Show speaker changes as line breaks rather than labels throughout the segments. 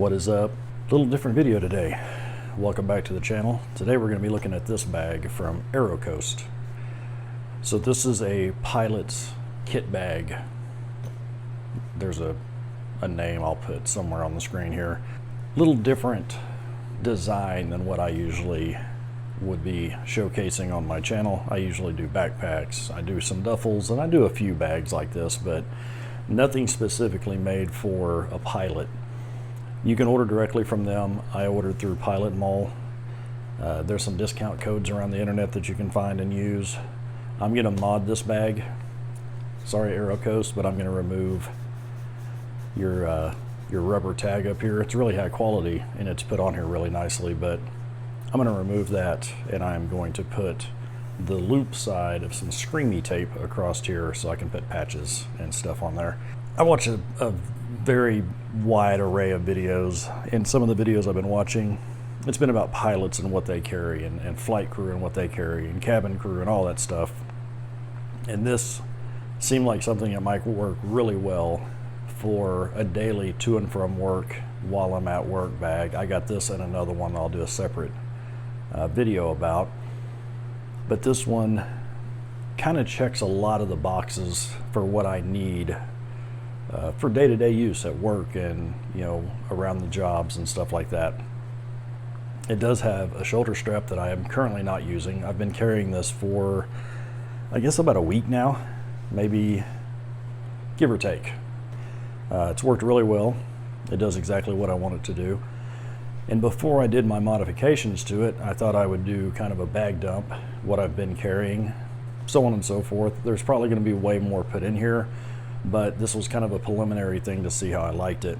What is up? Little different video today. Welcome back to the channel. Today we're going to be looking at this bag from Aerocoast. So this is a pilot's kit bag. There's a name I'll put somewhere on the screen here. Little different design than what I usually would be showcasing on my channel. I usually do backpacks, I do some duffels, and I do a few bags like this, but nothing specifically made for a pilot. You can order directly from them. I ordered through Pilot Mall. There's some discount codes around the internet that you can find and use. I'm going to mod this bag. Sorry, Aerocoast, but I'm going to remove your rubber tag up here. It's really high quality and it's put on here really nicely, but I'm going to remove that and I'm going to put the loop side of some screamy tape across here so I can put patches and stuff on there. I watch a very wide array of videos, and some of the videos I've been watching, it's been about pilots and what they carry, and flight crew and what they carry, and cabin crew and all that stuff. And this seemed like something that might work really well for a daily to and from work while I'm at work bag. I got this and another one I'll do a separate video about, but this one kind of checks a lot of the boxes for what I need for day-to-day use at work and around the jobs and stuff like that. It does have a shoulder strap that I am currently not using. I've been carrying this for I guess about a week now, maybe, give or take. It's worked really well. It does exactly what I want it to do. And before I did my modifications to it, I thought I would do kind of a bag dump, what I've been carrying, so on and so forth. There's probably going to be way more put in here, but this was kind of a preliminary thing to see how I liked it.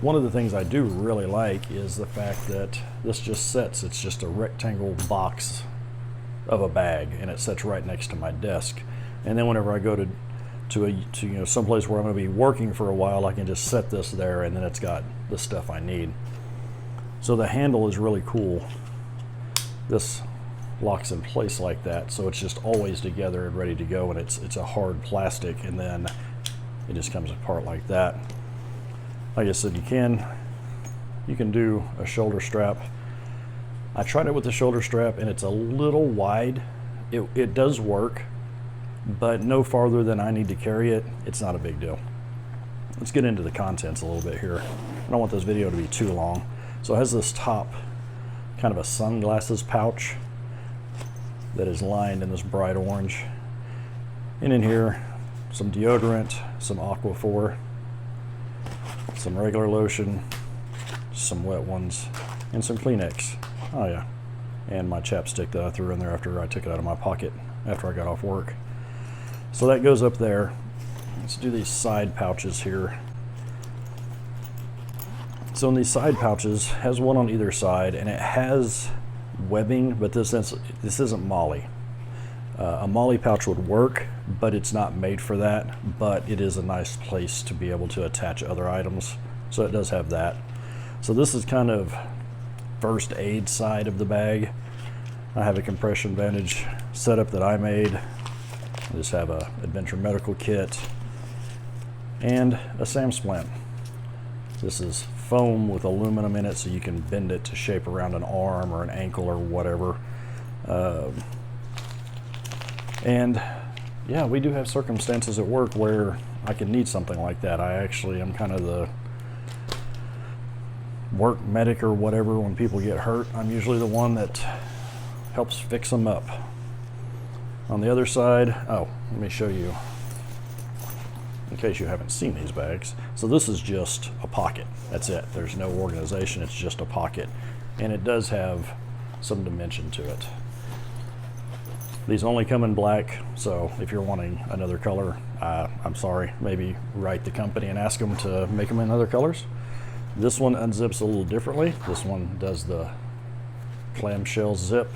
One of the things I do really like is the fact that this just sits, it's just a rectangle box of a bag, and it sits right next to my desk. And then whenever I go to someplace where I'm going to be working for a while, I can just set this there, and then it's got the stuff I need. So the handle is really cool. This locks in place like that, so it's just always together and ready to go, and it's a hard plastic, and then it just comes apart like that. Like I said, you can do a shoulder strap. I tried it with the shoulder strap and it's a little wide. It does work, but no farther than I need to carry it. It's not a big deal. Let's get into the contents a little bit here. I don't want this video to be too long. So it has this top kind of a sunglasses pouch that is lined in this bright orange. And in here, some deodorant, some Aquaphor, some regular lotion, some wet ones, and some Kleenex. Oh yeah, and my chapstick that I threw in there after I took it out of my pocket after I got off work. So that goes up there. Let's do these side pouches here. So in these side pouches, has one on either side, and it has webbing, but this isn't MOLLE. A MOLLE pouch would work, but it's not made for that, but it is a nice place to be able to attach other items, so it does have that. So this is kind of first aid side of the bag. I have a compression bandage setup that I made. I just have a Adventure Medical kit and a SAM splint. This is foam with aluminum in it, so you can bend it to shape around an arm or an ankle or whatever. And yeah, we do have circumstances at work where I can need something like that. I actually am kind of the work medic or whatever. When people get hurt, I'm usually the one that helps fix them up. On the other side, oh, let me show you in case you haven't seen these bags. So this is just a pocket. That's it. There's no organization. It's just a pocket. And it does have some dimension to it. These only come in black, so if you're wanting another color, I'm sorry, maybe write the company and ask them to make them in other colors. This one unzips a little differently. This one does the clamshell zip,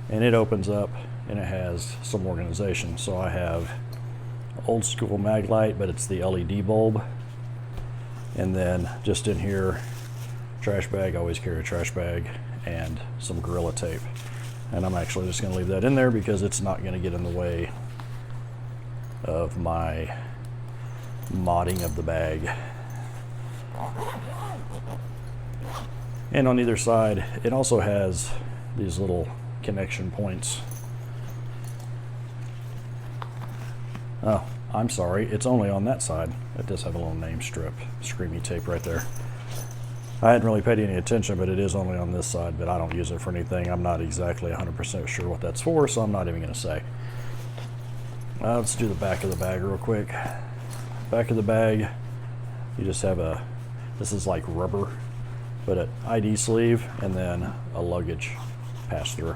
and it opens up and it has some organization. So I have old school mag light, but it's the LED bulb. And then just in here, trash bag, I always carry a trash bag, and some Gorilla tape. And I'm actually just going to leave that in there because it's not going to get in the way of my modding of the bag. And on either side, it also has these little connection points. Oh, I'm sorry, it's only on that side. It does have a little name strip, screamy tape right there. I hadn't really paid any attention, but it is only on this side, but I don't use it for anything. I'm not exactly 100% sure what that's for, so I'm not even going to say. Let's do the back of the bag real quick. Back of the bag, you just have this is like rubber, but an ID sleeve and then a luggage pass-through.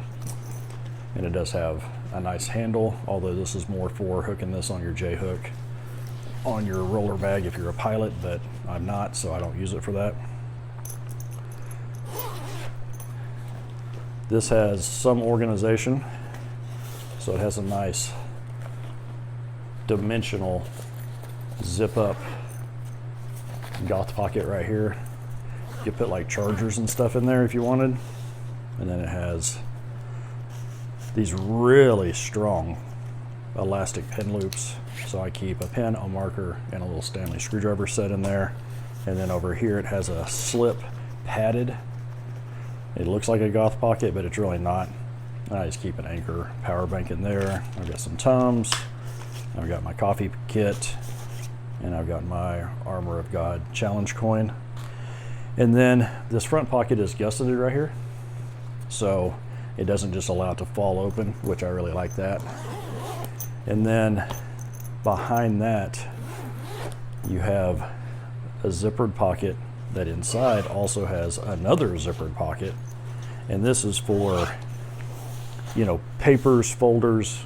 And it does have a nice handle, although this is more for hooking this on your J-hook on your roller bag if you're a pilot, but I'm not, so I don't use it for that. This has some organization, so it has a nice dimensional zip up goth pocket right here. You could put like chargers and stuff in there if you wanted. And then it has these really strong elastic pin loops. So I keep a pen, a marker, and a little Stanley screwdriver set in there. And then over here it has a slip padded. It looks like a goth pocket, but it's really not. I just keep an Anchor power bank in there. I've got some Tums. I've got my coffee kit. And I've got my Armor of God challenge coin. And then this front pocket is gusseted right here. So it doesn't just allow it to fall open, which I really like that. And then behind that, you have a zippered pocket that inside also has another zippered pocket. And this is for, you know, papers, folders,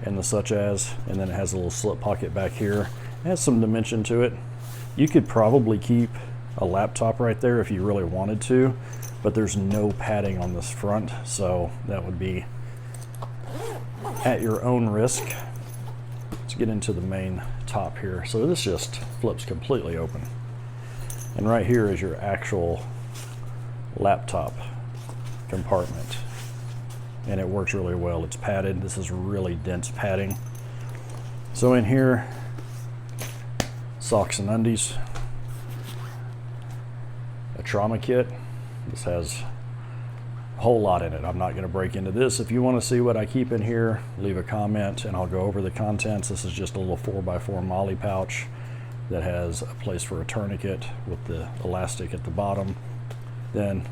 and the such as. And then it has a little slip pocket back here. It has some dimension to it. You could probably keep a laptop right there if you really wanted to, but there's no padding on this front, so that would be at your own risk. Let's get into the main top here. So this just flips completely open. And right here is your actual laptop compartment. And it works really well. It's padded. This is really dense padding. So in here, socks and undies, a trauma kit. This has a whole lot in it. I'm not going to break into this. If you want to see what I keep in here, leave a comment and I'll go over the contents. This is just a little 4x4 MOLLE pouch that has a place for a tourniquet with the elastic at the bottom. Then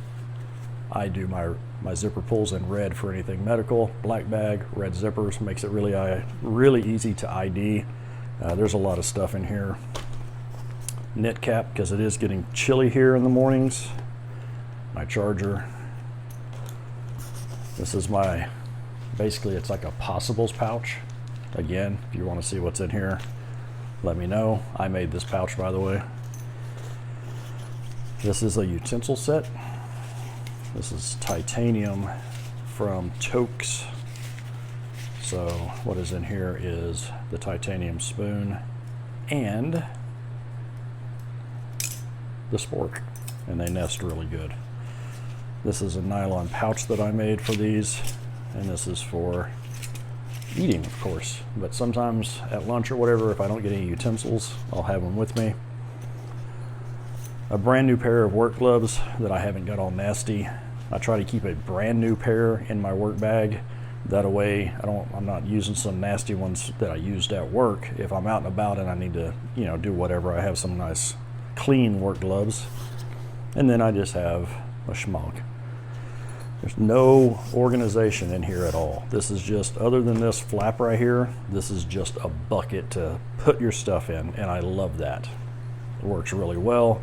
I do my zipper pulls in red for anything medical. Black bag, red zippers, makes it really easy to ID. There's a lot of stuff in here. Knit cap, because it is getting chilly here in the mornings. My charger. This is basically it's like a possibles pouch. Again, if you want to see what's in here, let me know. I made this pouch, by the way. This is a utensil set. This is titanium from Tokes. So what is in here is the titanium spoon and the spork, and they nest really good. This is a nylon pouch that I made for these, and this is for eating, of course, but sometimes at lunch or whatever, if I don't get any utensils, I'll have them with me. A brand new pair of work gloves that I haven't got all nasty. I try to keep a brand new pair in my work bag. That way I'm not using some nasty ones that I used at work. If I'm out and about and I need to, you know, do whatever, I have some nice clean work gloves. And then I just have a schmuck. There's no organization in here at all. This is just, other than this flap right here, this is just a bucket to put your stuff in, and I love that. It works really well.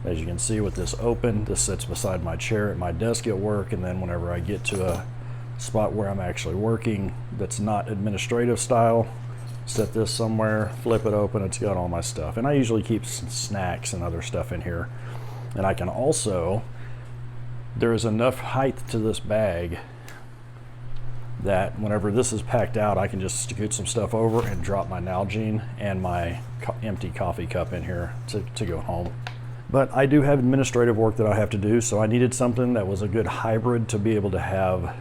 As you can see with this open, this sits beside my chair at my desk at work, and then whenever I get to a spot where I'm actually working that's not administrative style, set this somewhere, flip it open, it's got all my stuff. And I usually keep some snacks and other stuff in here. And I can also, there is enough height to this bag that whenever this is packed out, I can just scoot some stuff over and drop my Nalgene and my empty coffee cup in here to go home. But I do have administrative work that I have to do, so I needed something that was a good hybrid to be able to have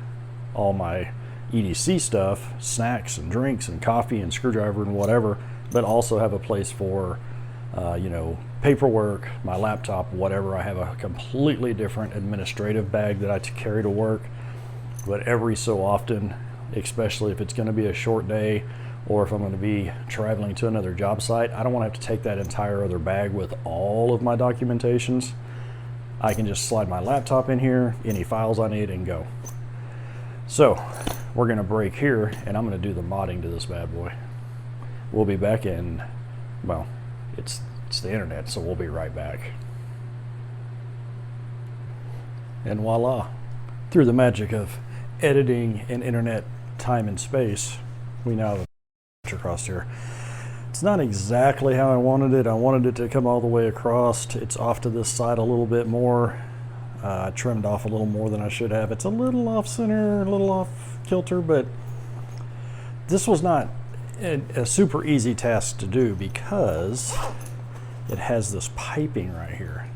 all my EDC stuff, snacks and drinks and coffee and screwdriver and whatever, but also have a place for you know, paperwork, my laptop, whatever. I have a completely different administrative bag that I carry to work. But every so often, especially if it's going to be a short day or if I'm going to be traveling to another job site, I don't want to have to take that entire other bag with all of my documentations. I can just slide my laptop in here, any files I need, and go. So we're going to break here, and I'm going to do the modding to this bad boy. We'll be back in, well, it's the internet, so we'll be right back. And voila, through the magic of editing and internet time and space, we now have a across here. It's not exactly how I wanted it. I wanted it to come all the way across. It's off to this side a little bit more. I trimmed off a little more than I should have. It's a little off center, a little off kilter, but this was not a super easy task to do because it has this piping right here.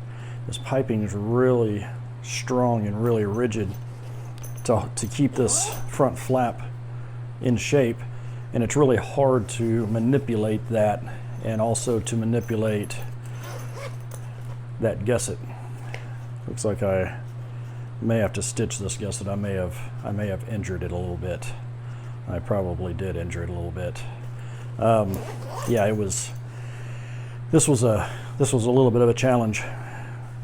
This piping is really strong and really rigid to keep this front flap in shape, and it's really hard to manipulate that and also to manipulate that gusset. Looks like I may have to stitch this gusset. I may have injured it a little bit. I probably did injure it a little bit. Yeah, this was a little bit of a challenge.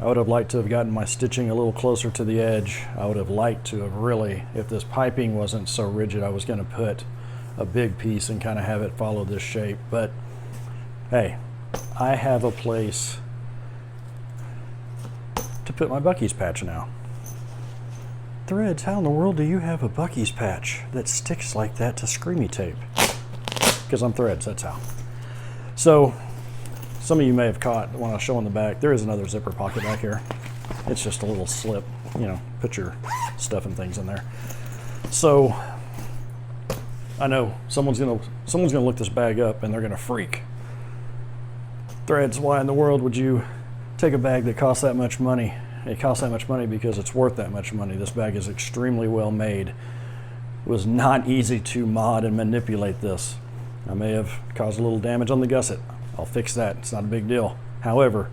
I would have liked to have gotten my stitching a little closer to the edge. I would have liked to have really, if this piping wasn't so rigid, I was going to put a big piece and kind of have it follow this shape. But hey, I have a place to put my Buc-ee's patch now. Threads, how in the world do you have a Buc-ee's patch that sticks like that to Screamy tape? Because I'm Threads, that's how. So, some of you may have caught when I was showing the back, there is another zipper pocket back here. It's just a little slip, you know, put your stuff and things in there. So, I know someone's gonna look this bag up and they're gonna freak. Threads, why in the world would you take a bag that costs that much money? It costs that much money because it's worth that much money. This bag is extremely well made. It was not easy to mod and manipulate this. I may have caused a little damage on the gusset. I'll fix that, it's not a big deal. However,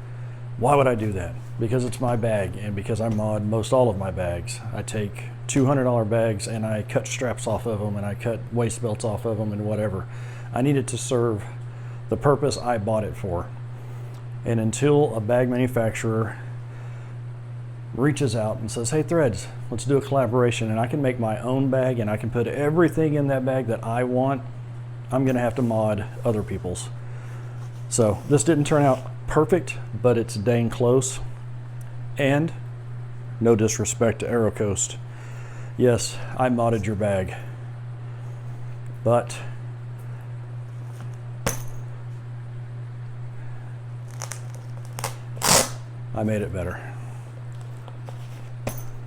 why would I do that? Because it's my bag and because I mod most all of my bags. I take $200 bags and I cut straps off of them and I cut waist belts off of them and whatever. I need it to serve the purpose I bought it for. And until a bag manufacturer reaches out and says, hey Threads, let's do a collaboration and I can make my own bag and I can put everything in that bag that I want, I'm gonna have to mod other people's. So this didn't turn out perfect, but it's dang close. And no disrespect to Aerocoast. Yes, I modded your bag, but I made it better.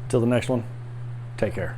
Till the next one, take care.